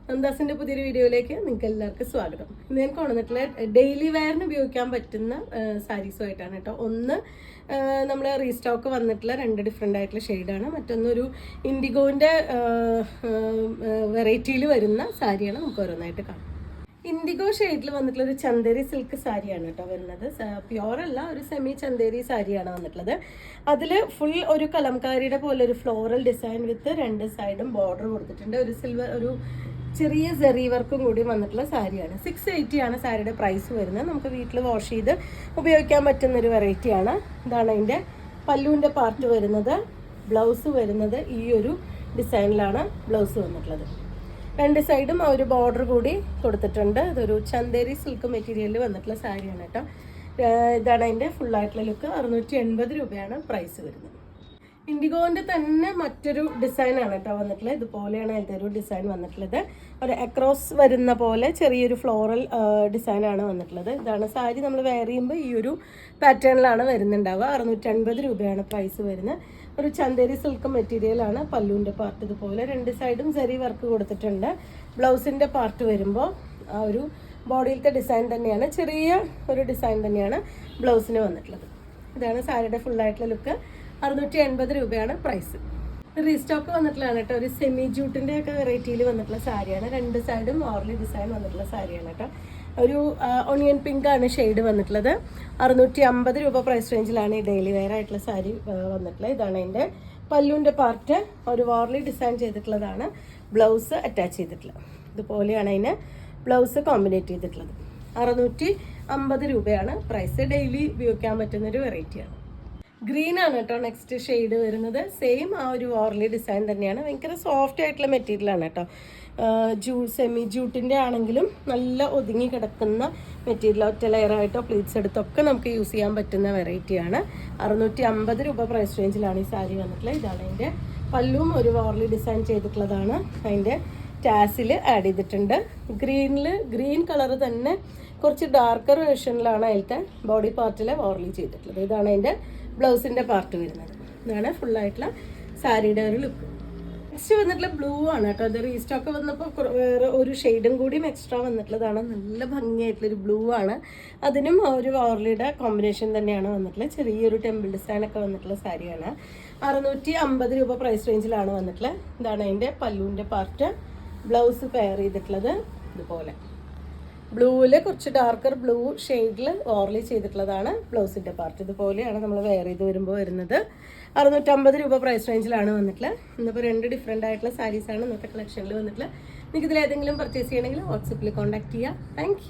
നന്ദാസിന്റെ പുതിയൊരു വീഡിയോയിലേക്ക് നിങ്ങൾക്ക് എല്ലാവർക്കും സ്വാഗതം. ഇന്ന് ഞാൻ കൊണ്ടുവന്നിട്ടുള്ള ഡെയിലി വെയറിന് ഉപയോഗിക്കാൻ പറ്റുന്ന സാരീസുമായിട്ടാണ് കേട്ടോ. ഒന്ന് നമ്മൾ റീസ്റ്റോക്ക് വന്നിട്ടുള്ള 2 ഡിഫറെൻ്റ് ആയിട്ടുള്ള ഷെയ്ഡാണ്. മറ്റൊന്നൊരു ഇൻഡിഗോൻ്റെ വെറൈറ്റിയിൽ വരുന്ന സാരിയാണ്. നമുക്ക് ഓരോന്നായിട്ട് കാണാം. ഇൻഡിഗോ ഷെയ്ഡിൽ വന്നിട്ടുള്ള ഒരു ചന്ദേരി സിൽക്ക് സാരിയാണ് കേട്ടോ വരുന്നത്. പ്യോർ അല്ല, ഒരു സെമി ചന്ദേരി സാരിയാണ് വന്നിട്ടുള്ളത്. അതിൽ ഫുൾ ഒരു കലംകാരിയുടെ പോലെ ഒരു ഫ്ലോറൽ ഡിസൈൻ വിത്ത് 2 സൈഡും ബോർഡർ കൊടുത്തിട്ടുണ്ട്. ഒരു സിൽവർ ഒരു ചെറിയ ജെറി വർക്കും കൂടി വന്നിട്ടുള്ള സാരിയാണ്. 680 ആണ് സാരിയുടെ പ്രൈസ് വരുന്നത്. നമുക്ക് വീട്ടിൽ വാഷ് ചെയ്ത് ഉപയോഗിക്കാൻ പറ്റുന്നൊരു വെറൈറ്റിയാണ്. ഇതാണ് അതിൻ്റെ പല്ലുവിൻ്റെ പാർട്ട് വരുന്നത്. ബ്ലൗസ് വരുന്നത് ഈ ഒരു ഡിസൈനിലാണ് ബ്ലൗസ് വന്നിട്ടുള്ളത്. 2 സൈഡും ആ ഒരു ബോർഡർ കൂടി കൊടുത്തിട്ടുണ്ട്. ഇതൊരു ചന്ദേരി സിൽക്ക് മെറ്റീരിയലിൽ വന്നിട്ടുള്ള സാരിയാണ് കേട്ടോ. ഇതാണ് അതിൻ്റെ ഫുള്ളായിട്ടുള്ള ലുക്ക്. 680 രൂപയാണ് പ്രൈസ് വരുന്നത്. ഇൻഡിഗോൻ്റെ തന്നെ മറ്റൊരു ഡിസൈനാണ് കേട്ടോ വന്നിട്ടുള്ളത്. ഇതുപോലെയാണ് അതിൻ്റെ ഒരു ഡിസൈൻ വന്നിട്ടുള്ളത്. ഒരു അക്രോസ് വരുന്ന പോലെ ചെറിയൊരു ഫ്ലോറൽ ഡിസൈനാണ് വന്നിട്ടുള്ളത്. ഇതാണ് സാരി നമ്മൾ വെയർ ചെയ്യുമ്പോൾ ഈ ഒരു പാറ്റേണിലാണ് വരുന്നുണ്ടാവുക. 650 രൂപയാണ് പ്രൈസ് വരുന്നത്. ഒരു ചന്ദേരി സിൽക്ക് മെറ്റീരിയലാണ്. പല്ലുവിൻ്റെ പാർട്ട് ഇതുപോലെ 2 സൈഡും ജെറി വർക്ക് കൊടുത്തിട്ടുണ്ട്. ബ്ലൗസിൻ്റെ പാർട്ട് വരുമ്പോൾ ആ ഒരു ബോഡിയിലത്തെ ഡിസൈൻ തന്നെയാണ്, ചെറിയ ഒരു ഡിസൈൻ തന്നെയാണ് ബ്ലൗസിന് വന്നിട്ടുള്ളത്. ഇതാണ് സാരിയുടെ ഫുള്ളായിട്ടുള്ള ലുക്ക്. 680 രൂപയാണ് പ്രൈസ്. റീസ്റ്റോക്ക് വന്നിട്ടുള്ളതാണ് കേട്ടോ. ഒരു സെമി ജൂട്ടിൻ്റെ ഒക്കെ വെറൈറ്റിയിൽ വന്നിട്ടുള്ള സാരിയാണ്. 2 സൈഡും ഓർലി ഡിസൈൻ വന്നിട്ടുള്ള സാരിയാണ് കേട്ടോ. ഒരു ഓണിയൻ പിങ്ക് ആണ് ഷെയ്ഡ് വന്നിട്ടുള്ളത്. 650 രൂപ പ്രൈസ് റേഞ്ചിലാണ് ഈ ഡെയിലി വെയർ ആയിട്ടുള്ള സാരി വന്നിട്ടുള്ളത്. ഇതാണ് അതിൻ്റെ പല്ലുവിൻ്റെ പാർട്ട്. ഒരു വാർലി ഡിസൈൻ ചെയ്തിട്ടുള്ളതാണ്. ബ്ലൗസ് അറ്റാച്ച് ചെയ്തിട്ടുള്ളത് ഇതുപോലെയാണ് അതിന് ബ്ലൗസ് കോമ്പിനേറ്റ് ചെയ്തിട്ടുള്ളത്. 650 രൂപയാണ് പ്രൈസ്. ഡെയിലി ഉപയോഗിക്കാൻ പറ്റുന്നൊരു വെറൈറ്റിയാണ്. ഗ്രീൻ ആണ് കേട്ടോ നെക്സ്റ്റ് ഷെയ്ഡ് വരുന്നത്. സെയിം ആ ഒരു വാർലി ഡിസൈൻ തന്നെയാണ്. ഭയങ്കര സോഫ്റ്റ് ആയിട്ടുള്ള മെറ്റീരിയലാണ് കേട്ടോ. സെമി ജൂട്ടിൻ്റെ ആണെങ്കിലും നല്ല ഒതുങ്ങി കിടക്കുന്ന മെറ്റീരിയൽ. ഒറ്റ ലെയറായിട്ടോ പ്ലീറ്റ്സ് എടുത്തൊക്കെ നമുക്ക് യൂസ് ചെയ്യാൻ പറ്റുന്ന വെറൈറ്റിയാണ്. 650 രൂപ പ്രൈസ് റേഞ്ചിലാണ് ഈ സാരി വന്നിട്ടുള്ളത്. ഇതാണ് അതിൻ്റെ പല്ലും ഒരു വാർലി ഡിസൈൻ ചെയ്തിട്ടുള്ളതാണ്. അതിൻ്റെ ടാസിൽ ആഡ് ചെയ്തിട്ടുണ്ട്. ഗ്രീൻ കളർ തന്നെ കുറച്ച് ഡാർക്കർ വേർഷനിലാണ് അതിലത്തെ ബോഡി പാർട്ടിൽ വാർലി ചെയ്തിട്ടുള്ളത്. ഇതാണ് അതിൻ്റെ ബ്ലൗസിൻ്റെ പാർട്ട് വരുന്നത്. ഇതാണ് ഫുള്ളായിട്ടുള്ള സാരിയുടെ ഒരു ലുക്ക്. നെക്സ്റ്റ് വന്നിട്ടുള്ള ബ്ലൂ ആണ് കേട്ടോ. അത് റീസ്റ്റോക്ക് വന്നപ്പോൾ വേറെ ഒരു ഷെയ്ഡും കൂടിയും എക്സ്ട്രാ വന്നിട്ടുള്ളതാണ്. നല്ല ഭംഗിയായിട്ടുള്ളൊരു ബ്ലൂ ആണ്. അതിനും ഒരു വാർലിയുടെ കോമ്പിനേഷൻ തന്നെയാണ് വന്നിട്ടുള്ളത്. ചെറിയൊരു ടെമ്പിൾ ഡിസൈനൊക്കെ വന്നിട്ടുള്ള സാരിയാണ്. 650 രൂപ പ്രൈസ് റേഞ്ചിലാണ് വന്നിട്ടുള്ളത്. ഇതാണ് അതിൻ്റെ പല്ലുവിൻ്റെ പാർട്ട്. ബ്ലൗസ് പെയർ ചെയ്തിട്ടുള്ളത് ഇതുപോലെ ബ്ലൂവിൽ കുറച്ച് ഡാർക്കർ ബ്ലൂ ഷെയ്ഡിൽ ഓർലി ചെയ്തിട്ടുള്ളതാണ് ബ്ലൗസിൻ്റെ പാർട്ട്. ഇതുപോലെയാണ് നമ്മൾ വെയർ ചെയ്ത് വരുമ്പോൾ വരുന്നത്. 650 രൂപ പ്രൈസ് റേഞ്ചിലാണ് വന്നിട്ടുള്ളത്. ഇന്നിപ്പോൾ 2 ഡിഫറെൻ്റ് ആയിട്ടുള്ള സാരീസാണ് ഇന്നത്തെ കളക്ഷനിൽ വന്നിട്ടുള്ളത്. നിങ്ങൾക്ക് ഇതിൽ ഏതെങ്കിലും പർച്ചേസ് ചെയ്യണമെങ്കിൽ വാട്സപ്പിൽ കോൺടാക്ട് ചെയ്യുക. താങ്ക്